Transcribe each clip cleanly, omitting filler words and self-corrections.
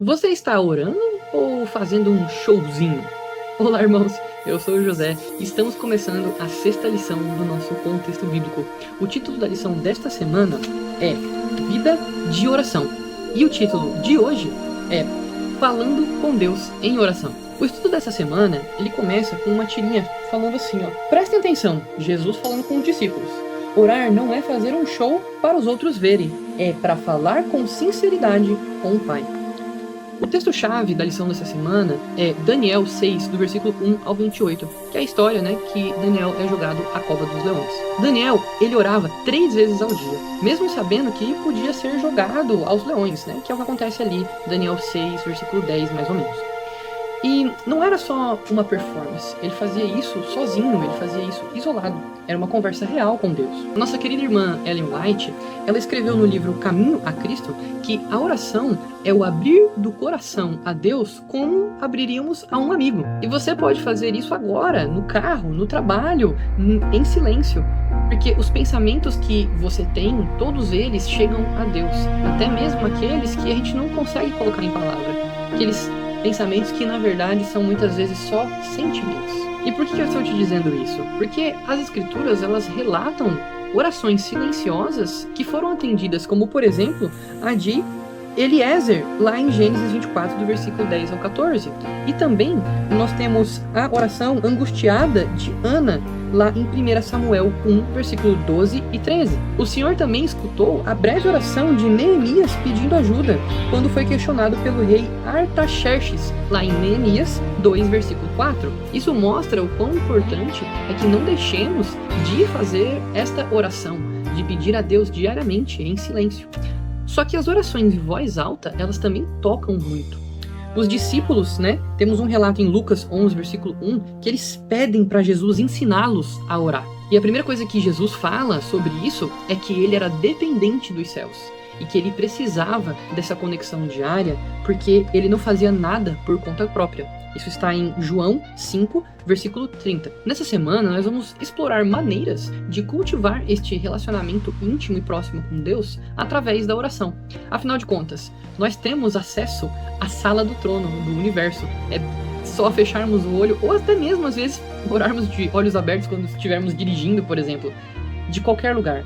Você está orando ou fazendo um showzinho? Olá, irmãos, eu sou o José e estamos começando a sexta lição do nosso contexto bíblico. O título da lição desta semana é Vida de Oração e o título de hoje é Falando com Deus em Oração. O estudo dessa semana, ele começa com uma tirinha falando assim, prestem atenção, Jesus falando com os discípulos. Orar não é fazer um show para os outros verem, é para falar com sinceridade com o Pai. O texto-chave da lição dessa semana é Daniel 6, do versículo 1 ao 28, que é a história, que Daniel é jogado à cova dos leões. Daniel, ele orava 3 vezes ao dia, mesmo sabendo que podia ser jogado aos leões, que é o que acontece ali, Daniel 6, versículo 10, mais ou menos. E não era só uma performance, ele fazia isso sozinho, ele fazia isso isolado. Era uma conversa real com Deus. Nossa querida irmã Ellen White, ela escreveu no livro Caminho a Cristo que a oração é o abrir do coração a Deus como abriríamos a um amigo. E você pode fazer isso agora, no carro, no trabalho, em silêncio. Porque os pensamentos que você tem, todos eles chegam a Deus. Até mesmo aqueles que a gente não consegue colocar em palavra. Aqueles pensamentos que, na verdade, são muitas vezes só sentimentos. E por que eu estou te dizendo isso? Porque as escrituras, elas relatam orações silenciosas que foram atendidas, como, por exemplo, a de Eliezer, lá em Gênesis 24, do versículo 10 ao 14. E também nós temos a oração angustiada de Ana, lá em 1 Samuel 1, versículo 12 e 13. O Senhor também escutou a breve oração de Neemias pedindo ajuda, quando foi questionado pelo rei Artaxerxes, lá em Neemias 2, versículo 4. Isso mostra o quão importante é que não deixemos de fazer esta oração, de pedir a Deus diariamente, em silêncio. Só que as orações em voz alta, elas também tocam muito. Os discípulos, temos um relato em Lucas 11, versículo 1, que eles pedem para Jesus ensiná-los a orar. E a primeira coisa que Jesus fala sobre isso é que ele era dependente dos céus e que ele precisava dessa conexão diária porque ele não fazia nada por conta própria. Isso está em João 5, versículo 30. Nessa semana, nós vamos explorar maneiras de cultivar este relacionamento íntimo e próximo com Deus através da oração. Afinal de contas, nós temos acesso à sala do trono do universo. É só fecharmos o olho, ou até mesmo, às vezes, orarmos de olhos abertos quando estivermos dirigindo, por exemplo, de qualquer lugar.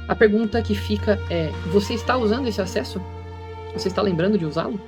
A pergunta que fica é, você está usando esse acesso? Você está lembrando de usá-lo?